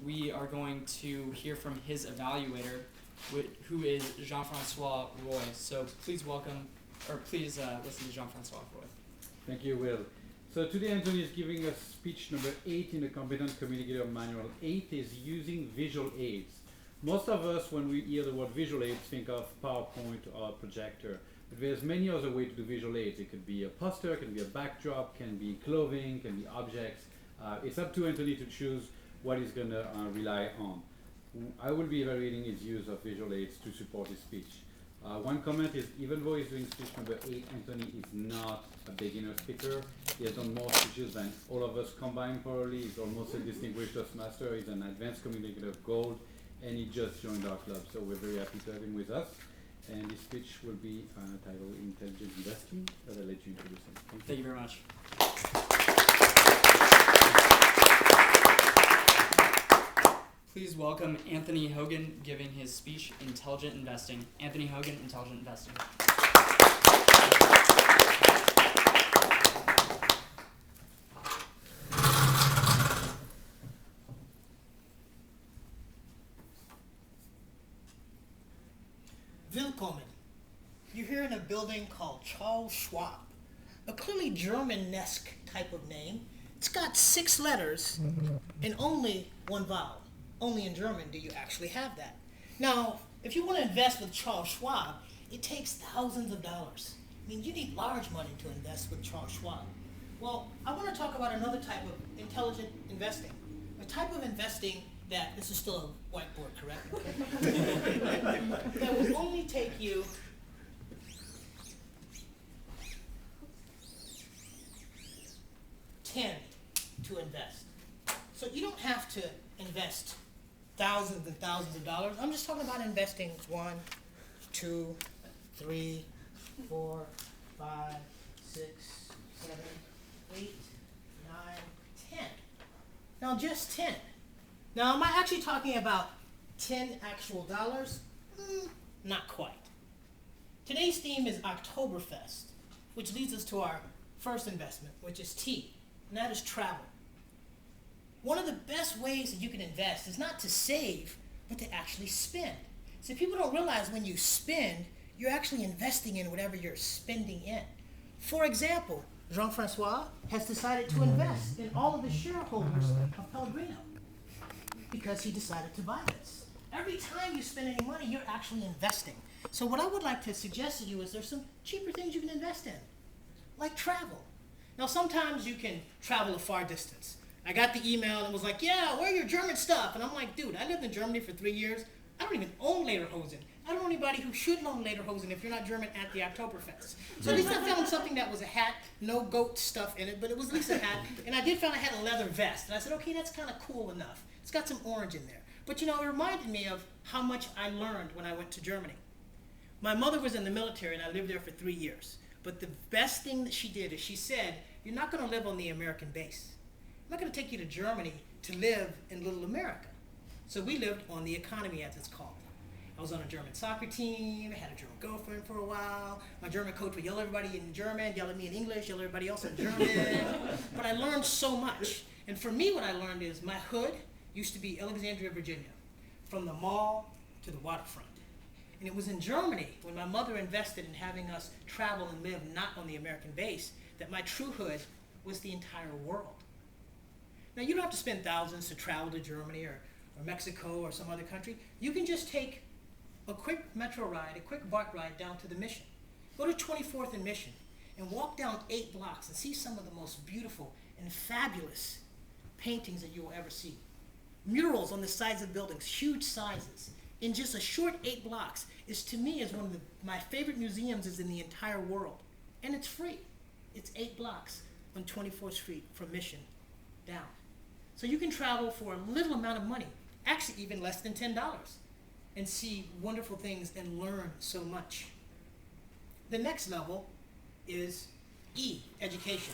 we are going to hear from his evaluator, who is Jean-Francois Roy. So please listen to Jean-Francois Roy. Thank you, Will. So today Anthony is giving us speech number 8 in the Competent Communicator Manual. 8 is using visual aids. Most of us, when we hear the word visual aids, think of PowerPoint or projector. But there's many other ways to do visual aids. It could be a poster, can be a backdrop, can be clothing, can be objects. It's up to Anthony to choose what he's going to rely on. I will be evaluating his use of visual aids to support his speech. One comment is, even though he's doing speech number 8, Anthony is not a beginner speaker. He has done more speeches than all of us combined probably. He's almost a distinguished Toastmaster. He's an advanced communicator of gold, and he just joined our club, so we're very happy to have him with us. And his speech will be titled Intelligent Investing, as I'll let you introduce him. Thank you very much. Please welcome Anthony Hogan giving his speech, Intelligent Investing. Anthony Hogan, Intelligent Investing. Willkommen. You're here in a building called Charles Schwab, a clearly German-esque type of name. It's got 6 letters and only 1 vowel. Only in German do you actually have that. Now, if you want to invest with Charles Schwab, it takes thousands of dollars. I mean, you need large money to invest with Charles Schwab. Well, I want to talk about another type of intelligent investing. A type of investing that, this is still a whiteboard, correct? That will only take you $10 to invest. So you don't have to invest thousands and thousands of dollars. I'm just talking about investing 1, 2, 3, 4, 5, 6, 7, 8, 9, 10. Now just 10. Now am I actually talking about 10 actual dollars? Not quite. Today's theme is Oktoberfest, which leads us to our first investment, which is T, and that is travel. One of the best ways that you can invest is not to save, but to actually spend. So people don't realize when you spend, you're actually investing in whatever you're spending in. For example, Jean-Francois has decided to invest in all of the shareholders of Pellegrino because he decided to buy this. Every time you spend any money, you're actually investing. So what I would like to suggest to you is there's some cheaper things you can invest in, like travel. Now sometimes you can travel a far distance. I got the email and it was like, yeah, where are your German stuff? And I'm like, dude, I lived in Germany for 3 years. I don't even own Lederhosen. I don't know anybody who should own Lederhosen if you're not German at the Oktoberfest. So at least I found something that was a hat, no goat stuff in it, but it was at least a hat. And I did find I had a leather vest. And I said, okay, that's kind of cool enough. It's got some orange in there. But you know, it reminded me of how much I learned when I went to Germany. My mother was in the military and I lived there for 3 years. But the best thing that she did is she said, you're not going to live on the American base. I'm not going to take you to Germany to live in little America. So we lived on the economy, as it's called. I was on a German soccer team. I had a German girlfriend for a while. My German coach would yell at everybody in German, yell at me in English, yell at everybody else in German. But I learned so much. And for me, what I learned is my hood used to be Alexandria, Virginia, from the mall to the waterfront. And it was in Germany, when my mother invested in having us travel and live not on the American base, that my true hood was the entire world. Now, you don't have to spend thousands to travel to Germany or Mexico or some other country. You can just take a quick metro ride, a quick BART ride down to the Mission. Go to 24th and Mission and walk down 8 blocks and see some of the most beautiful and fabulous paintings that you will ever see. Murals on the sides of buildings, huge sizes. In just a short 8 blocks is, to me, is one of my favorite museums is in the entire world. And it's free. It's 8 blocks on 24th Street from Mission down. So you can travel for a little amount of money, actually even less than $10, and see wonderful things and learn so much. The next level is E, education.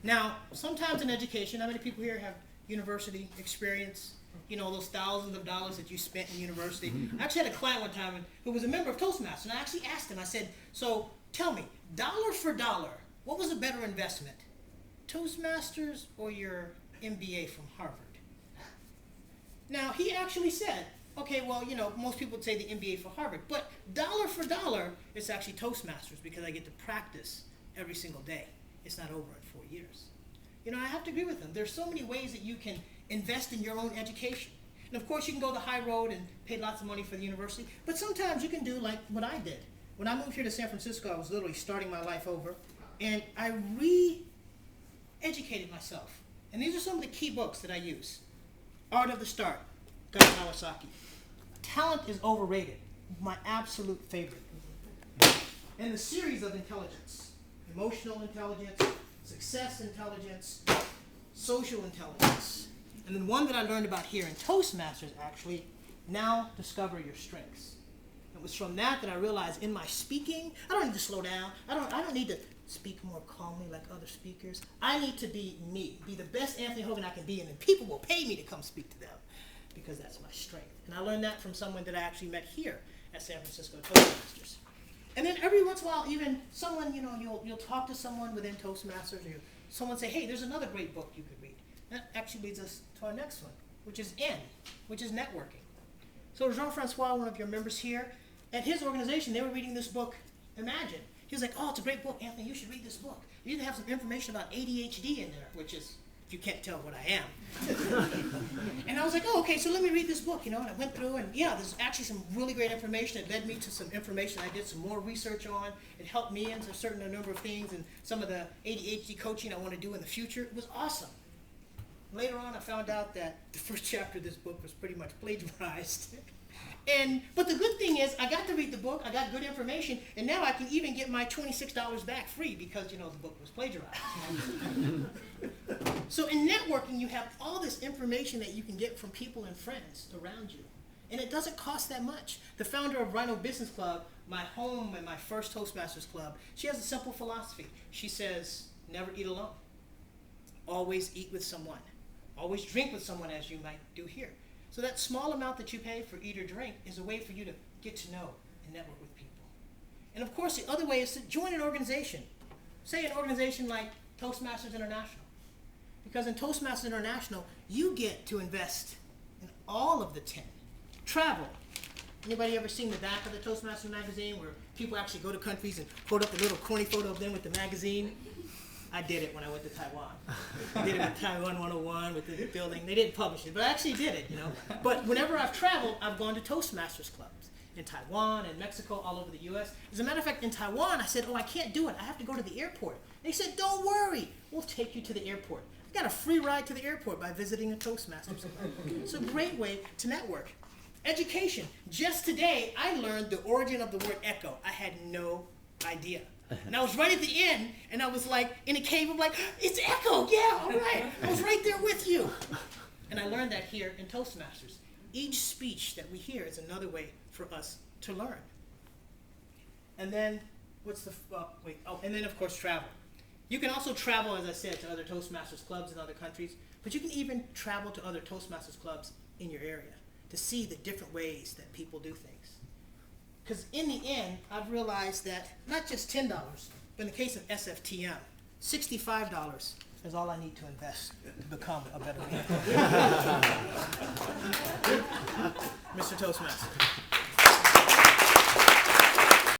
Now, sometimes in education, how many people here have university experience? You know, those thousands of dollars that you spent in university. I actually had a client one time who was a member of Toastmasters, and I actually asked him, I said, so tell me, dollar for dollar, what was a better investment? Toastmasters or your MBA from Harvard? Now, he actually said, okay, well, you know, most people would say the MBA for Harvard, but dollar for dollar, it's actually Toastmasters because I get to practice every single day. It's not over in 4 years. You know, I have to agree with him. There's so many ways that you can invest in your own education. And of course, you can go the high road and pay lots of money for the university, but sometimes you can do like what I did. When I moved here to San Francisco, I was literally starting my life over, and I re-educated myself. And these are some of the key books that I use. Art of the Start, Guy Kawasaki. Talent is Overrated, my absolute favorite. And the series of intelligence, emotional intelligence, success intelligence, social intelligence. And then one that I learned about here in Toastmasters, actually, Now Discover Your Strengths. It was from that I realized in my speaking, I don't need to slow down. I don't need to speak more calmly like other speakers. I need to be me, be the best Anthony Hogan I can be, and then people will pay me to come speak to them because that's my strength. And I learned that from someone that I actually met here at San Francisco Toastmasters. And then every once in a while, even someone, you know, you'll talk to someone within Toastmasters, or someone say, hey, there's another great book you could read. That actually leads us to our next one, which is N, which is networking. So Jean-Francois, one of your members here, at his organization, they were reading this book, Imagine. He was like, oh, it's a great book, Anthony, you should read this book. You even have some information about ADHD in there, which is, if you can't tell what I am. And I was like, oh, okay, so let me read this book, you know, and I went through, and yeah, there's actually some really great information. It led me to some information I did some more research on. It helped me into a certain number of things, and some of the ADHD coaching I want to do in the future. It was awesome. Later on, I found out that the first chapter of this book was pretty much plagiarized. But the good thing is, I got to read the book, I got good information, and now I can even get my $26 back free because, you know, the book was plagiarized. So in networking, you have all this information that you can get from people and friends around you. And it doesn't cost that much. The founder of Rhino Business Club, my home and my first Toastmasters club, she has a simple philosophy. She says, never eat alone. Always eat with someone. Always drink with someone, as you might do here. So that small amount that you pay for eat or drink is a way for you to get to know and network with people. And of course, the other way is to join an organization. Say an organization like Toastmasters International. Because in Toastmasters International, you get to invest in all of the 10. Travel. Anybody ever seen the back of the Toastmasters magazine where people actually go to countries and hold up the little corny photo of them with the magazine? I did it when I went to Taiwan. I did it with Taiwan 101 with the building. They didn't publish it, but I actually did it, you know. But whenever I've traveled, I've gone to Toastmasters clubs in Taiwan and Mexico, all over the U.S. As a matter of fact, in Taiwan, I said, oh, I can't do it. I have to go to the airport. They said, don't worry. We'll take you to the airport. I got a free ride to the airport by visiting a Toastmasters club. It's a great way to network. Education. Just today, I learned the origin of the word echo. I had no idea. And I was right at the end, and I was like, in a cave, I'm like, it's echo, yeah, all right. I was right there with you. And I learned that here in Toastmasters. Each speech that we hear is another way for us to learn. And then, and then of course travel. You can also travel, as I said, to other Toastmasters clubs in other countries, but you can even travel to other Toastmasters clubs in your area to see the different ways that people do things. Because in the end, I've realized that not just $10, but in the case of SFTM, $65 is all I need to invest to become a better man. Mr. Toastmaster.